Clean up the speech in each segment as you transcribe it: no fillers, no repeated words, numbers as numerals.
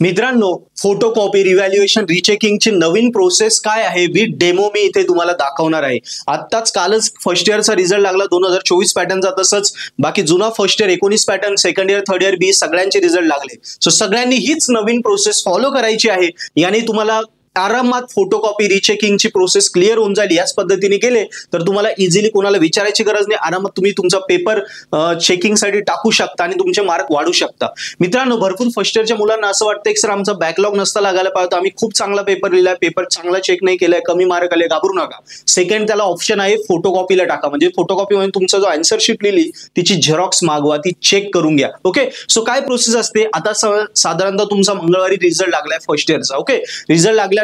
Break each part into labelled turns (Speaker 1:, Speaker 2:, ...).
Speaker 1: मित्रांनो, photocopy, revaluation, रिचेकिंगची नवीन process काय आहे विथ डेमो मी इथे तुम्हाला दाखवणार आहे. कालच फर्स्ट इयरचा रिझल्ट लागला 2024 पॅटर्नचा, तसंच बाकी जुना first year 19 pattern, second year, third year B सगळ्यांचे रिझल्ट लागले. सो सगळ्यांनी हीच नवीन प्रोसेस फॉलो करायची आहे. याने तुम्हाला आरामात फोटोकॉपी रिचेकिंगची प्रोसेस क्लिअर होऊन जाईल. याच पद्धतीने केले तर तुम्हाला इझिली कोणाला विचारायची गरज नाही, आरामात तुम्ही तुमचा पेपर चेकिंगसाठी टाकू शकता आणि तुमचे मार्क वाढू शकता. मित्रांनो, भरपूर फर्स्ट इयरच्या मुलांना असं वाटतं की सर आमचा बॅकलॉग नसता लागायला पाहिजे, आम्ही खूप चांगला पेपर लिहिलाय, पेपर चांगला चेक नाही केलाय, कमी मार्क आले. घाबरू नका. सेकंड त्याला ऑप्शन आहे फोटोकॉपीला टाका. म्हणजे फोटोकॉपी म्हणजे तुमचा जो आन्सर शीट लिहिली तिची झेरॉक्स मागवा, ती चेक करून घ्या. ओके, सो काय प्रोसेस असते आता, साधारणतः तुमचा मंगळवारी रिझल्ट लागलाय फर्स्ट इयरचा. ओके, रिझल्ट लागल्यानंतर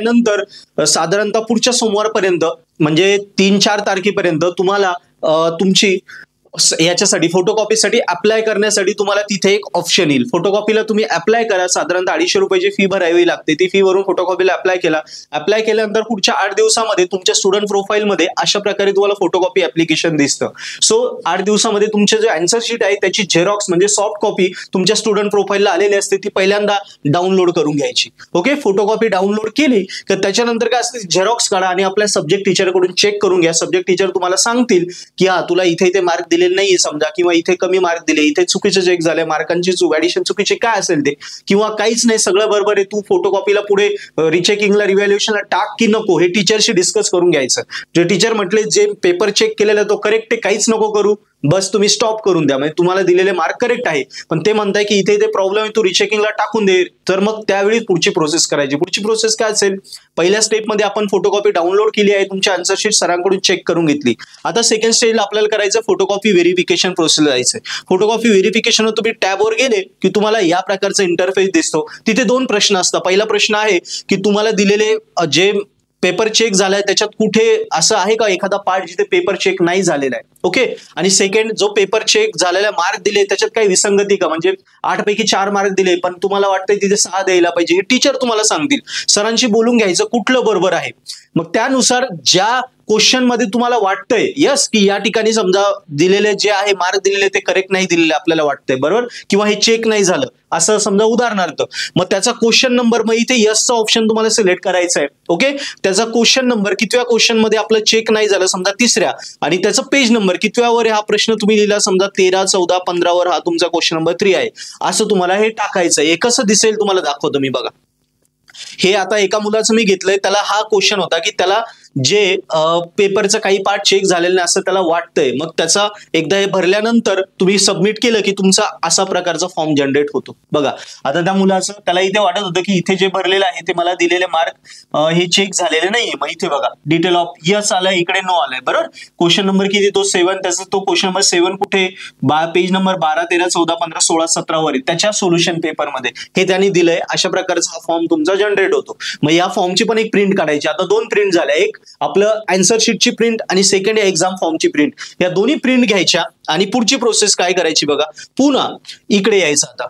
Speaker 1: साधारणतः पुढच्या सोमवारपर्यंत म्हणजे 3-4 तारखेपर्यंत तुम्हाला तुमची याच्यासाठी फोटोकॉपीसाठी अप्लाय करण्यासाठी तुम्हाला तिथे एक ऑप्शन येईल. फोटोकॉपीला तुम्ही अप्लाय करा. साधारणतः 250 रुपयाची फी भरावी लागते. ती फी भरून फोटोकॉपीला अप्लाय केला. अप्लाय केल्यानंतर पुढच्या 8 दिवसामध्ये तुमच्या स्टुडंट प्रोफाईलमध्ये अशा प्रकारे तुम्हाला फोटोकॉपी ऍप्लिकेशन दिसतं. सो 8 दिवसामध्ये तुमचे जे आन्सर शीट आहे त्याची झेरॉक्स म्हणजे सॉफ्ट कॉपी तुमच्या स्टुडंट प्रोफाईलला आलेली असते, ती पहिल्यांदा डाउनलोड करून घ्यायची. ओके, फोटोकॉपी डाउनलोड केली तर त्याच्यानंतर काय असते, झेरॉक्स काढा आणि आपल्या सब्जेक्ट टीचरकडून चेक करून घ्या. सब्जेक्ट टीचर तुम्हाला सांगतील की हा तुला इथे मार्क दिले नाही समजा, किंवा इथे कमी मार्क दिले, इथे चुकीचे चेक झाले, मार्कांची चूक, ऍडिशन चुकीचे काय असेल ते, किंवा काहीच नाही सगळं बरोबर आहे, तू फोटोकॉपीला पुढे रिचेकिंगला रिव्हॅल्युएशनला टाक की नको हे टीचरशी डिस्कस करून घ्यायचं. जे टीचर म्हटले जे पेपर चेक केलेला तो करेक्ट आहे, काहीच नको करू, बस तुम्ही स्टॉप करून द्या, म्हणजे तुम्हाला दिलेले मार्क करेक्ट आहे, पण ते म्हणताय की इथे प्रॉब्लेम आहे, तू रिचेकिंगला टाकून दे, तर मग त्यावेळी पुढची प्रोसेस करायची. पुढची प्रोसेस काय असेल, पहिल्या स्टेपमध्ये आपण फोटोकॉपी डाउनलोड केली आहे, तुमची आन्सर शीट सरांकडून चेक करून घेतली. आता सेकंड स्टेजला आपल्याला करायचं फोटोकॉपी व्हेरिफिकेशन प्रोसेस जायचं. फोटोकॉपी व्हेरिफिकेशन तुम्ही टॅबवर गेले की तुम्हाला या प्रकारचा इंटरफेस दिसतो. तिथे 2 प्रश्न असतात. पहिला प्रश्न आहे की तुम्हाला दिलेले जे पेपर चेक झालाय त्याच्यात कुठे असं आहे का एखादा पार्ट जिथे पेपर चेक नाही झालेला आहे. ओके, आणि सेकंड जो पेपर चेक झालेला मार्क दिले त्याच्यात काही विसंगती का, म्हणजे 8 पैकी 4 मार्क दिले पण तुम्हाला वाटतंय तिथे 6 द्यायला पाहिजे, हे टीचर तुम्हाला सांगतील. सरांशी बोलून घ्यायचं कुठलं बरोबर आहे. मग त्यानुसार ज्या क्वेश्चन मध्ये तुम्हाला वाटतंय यस की या ठिकाणी समजा दिलेले जे आहे मार्क दिलेले ते करेक्ट नाही दिलेले आपल्याला वाटतंय बरोबर, किंवा हे चेक नाही झालं असं समजा उदाहरणार्थ, मग त्याचा क्वेश्चन नंबर मग इथे यसचा ऑप्शन तुम्हाला सिलेक्ट करायचा आहे. ओके, त्याचा क्वेश्चन नंबर कितव्या क्वेश्चन मध्ये आपलं चेक नाही झालं समजा 3ऱ्या, आणि त्याचा पेज नंबर कितव्यावर हा प्रश्न तुम्ही लिहिला समजा 13, 14, 15 वर हा तुमचा क्वेश्चन नंबर 3 आहे, असं तुम्हाला हे टाकायचं. हे कसं दिसेल तुम्हाला दाखवतो मी. बघा, हे आता एका मुलाचं मी घेतलंय, त्याला हा क्वेश्चन होता की त्याला जे पेपरचं काही पार्ट चेक झालेलं नाही असं त्याला वाटतंय. मग त्याचा एकदा हे भरल्यानंतर तुम्ही सबमिट केलं की तुमचा असा प्रकारचा फॉर्म जनरेट होतो. बघा, आता त्या मुलाचं त्याला इथे वाटत होतं की इथे जे भरलेलं आहे ते मला दिलेले मार्क हे चेक झालेले नाहीये. मग इथे बघा डिटेल ऑफ यस आलाय, इकडे नो आलाय बरोबर. क्वेश्चन नंबर किती, तो 7, त्याचा तो क्वेश्चन नंबर 7 कुठे, पेज नंबर 12, 13, 14, 15, 16, 17 वर त्याच्या सोल्युशन पेपर मध्ये हे त्यांनी दिलंय. अशा प्रकारचा हा फॉर्म तुमचा जनरेट होतो. मग या फॉर्मची पण एक प्रिंट काढायची. आता 2 प्रिंट झाल्या, एक आपलं आन्सर शीटची प्रिंट आणि सेकंड एक्झाम फॉर्मची प्रिंट. या दोन्ही प्रिंट घ्यायच्या आणि पुढची प्रोसेस काय करायची बघा, पुन्हा इकडे यायचं. आता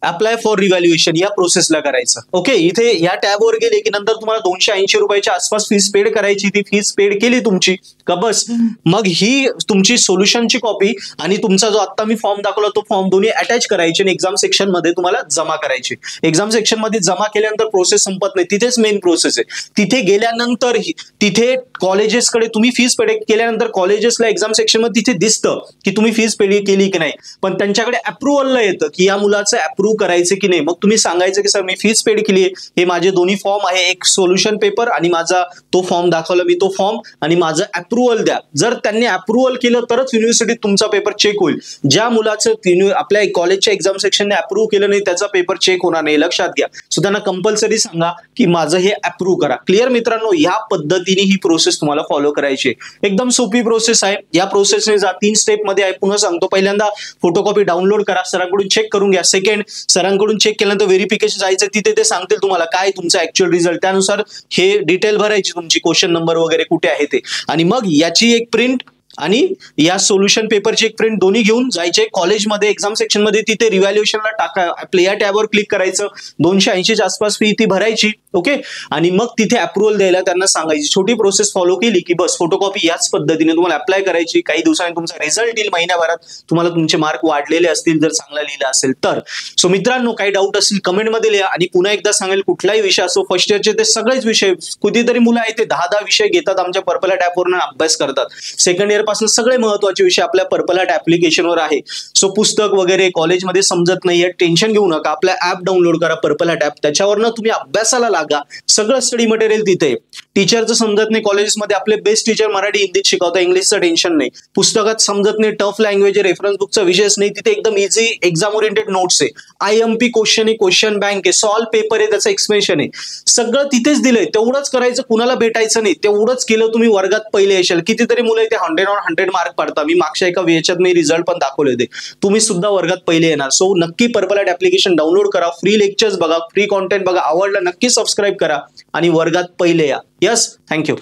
Speaker 1: अप्लाय फॉर रिव्हॅल्युएशन या प्रोसेसला करायचं. ओके, इथे या टॅबवर गेले की नंतर तुम्हाला 280 रुपयाच्या आसपास फीस पेड करायची. ती फीस पेड केली तुमची का बस, मग ही तुमची सोल्युशनची कॉपी आणि तुमचा जो आता मी फॉर्म दाखवला तो फॉर्म दोन्ही अटॅच करायचे आणि एक्झाम सेक्शन मध्ये तुम्हाला जमा करायचे. एक्झाम सेक्शन मध्ये जमा केल्यानंतर प्रोसेस संपत नाही, तिथेच मेन प्रोसेस आहे. तिथे गेल्यानंतर तिथे कॉलेजेसकडे तुम्ही फीस पेड केल्यानंतर कॉलेजेसला एक्झाम सेक्शन मध्ये तिथे दिसतं की तुम्ही फीस पेड केली की नाही, पण त्यांच्याकडे अप्रुव्हलला येतं की या मुलाचं अप्रूव्ह करायचे की नाही. मग तुम्ही सांगायचं की सर मी फीस पेड केली आहे, हे माझे दोन्ही फॉर्म आहे, एक सोल्युशन पेपर आणि माझा तो फॉर्म दाखवला मी तो फॉर्म, आणि माझं अप्रुव्हल द्या. जर त्यांनी अप्रुव्हल केलं तरच युनिव्हर्सिटीत तुमचा पेपर चेक होईल. ज्या मुलाचं आपल्या कॉलेजच्या एक्झाम सेक्शनने अप्रूव्ह केलं नाही त्याचा पेपर चेक होणार नाही, लक्षात घ्या. सो त्यांना कंपल्सरी सांगा की माझं हे अप्रूव्ह करा. क्लिअर मित्रांनो, या पद्धतीने ही प्रोसेस तुम्हाला फॉलो करायची आहे. एकदम सोपी प्रोसेस आहे. या प्रोसेसने 3 स्टेप मध्ये आहे. पुन्हा सांगतो, पहिल्यांदा फोटोकॉपी डाउनलोड करा, सरांकडून चेक करून घ्या. सेकंड, सरांकडून चेक केल्यानंतर व्हेरिफिकेशन जायचं, तिथे ते सांगतील तुम्हाला काय तुमचा ऍक्च्युअल रिझल्ट, त्यानुसार हे डिटेल भरायची तुमची क्वेश्चन नंबर वगैरे कुठे आहे ते, आणि मग याची एक प्रिंट आणि या सोल्युशन पेपरची एक प्रिंट दोन्ही घेऊन जायचे कॉलेजमध्ये एक्झाम सेक्शन मध्ये, तिथे रिव्हॅल्युएशनला टाका, या टॅबवर क्लिक करायचं, 280च्या आसपास फी ती भरायची. ओके, आणि मग तिथे अप्रुव्हल द्यायला त्यांना सांगायची. छोटी प्रोसेस फॉलो केली की बस फोटोकॉपी याच पद्धतीने तुम्हाला अप्लाय करायची. काही दिवसांनी तुमचा रिझल्ट येईल, महिन्याभरात तुम्हाला तुमचे मार्क वाढलेले असतील जर चांगला लिहिलं असेल तर. सो मित्रांनो, काही डाऊट असतील कमेंटमध्ये लिहा. आणि पुन्हा एकदा सांगेल, कुठलाही विषय असो, फर्स्ट इयरचे ते सगळेच विषय, कितीतरी मुलं आहेत ते 10-10 विषय घेतात, आमच्या पर्पल हॅट ॲपवरून अभ्यास करतात. सेकंड इयर पासून सगळे महत्त्वाचे विषय आपल्या पर्पल हॅट ॲप्लिकेशनवर आहे. सो पुस्तक वगैरे कॉलेजमध्ये समजत नाहीये, टेन्शन घेऊ नका. आपल्या ॲप डाउनलोड करा, पर्पल हॅट ॲप, त्याच्यावरनं तुम्ही अभ्यासाला लागा. सगळं स्टडी मटेरियल तिथे. टीचरचं समजत नाही कॉलेजेसमध्ये, आपले बेस्ट टीचर मराठी हिंदीत शिकवता, इंग्लिशचं टेन्शन नाही. पुस्तकात समजत नाही, टफ लँग्वेज, रेफरन्स बुकचा विषयच नाही, तिथे एकदम इझी एक्झाम ओरिएंटेड नोट्स आहे, IMP क्वेश्चन आहे, क्वेश्चन बँक आहे, सॉल्व पेपर आहे, त्याचं एक्सप्लेनेशन आहे, सगळं तिथेच दिलंय. तेवढंच करायचं, कुणाला भेटायचं नाही. तेवढंच केलं तुम्ही वर्गात पहिले येशाल. कितीतरी मुलं इथे 100 मार्क पाडतात. मी मागच्या एका याच्यात मी रिझल्ट पण दाखवले होते. तुम्ही सुद्धा वर्गात पहिले येणार. सो नक्की पर्पल हॅट ॲप्लिकेशन डाउनलोड करा, फ्री लेक्चर्स बघा, फ्री कॉन्टेंट बघा, आवडलं नक्की सबस्क्राईब करा आणि वर्गात पहिले या. Yes, thank you.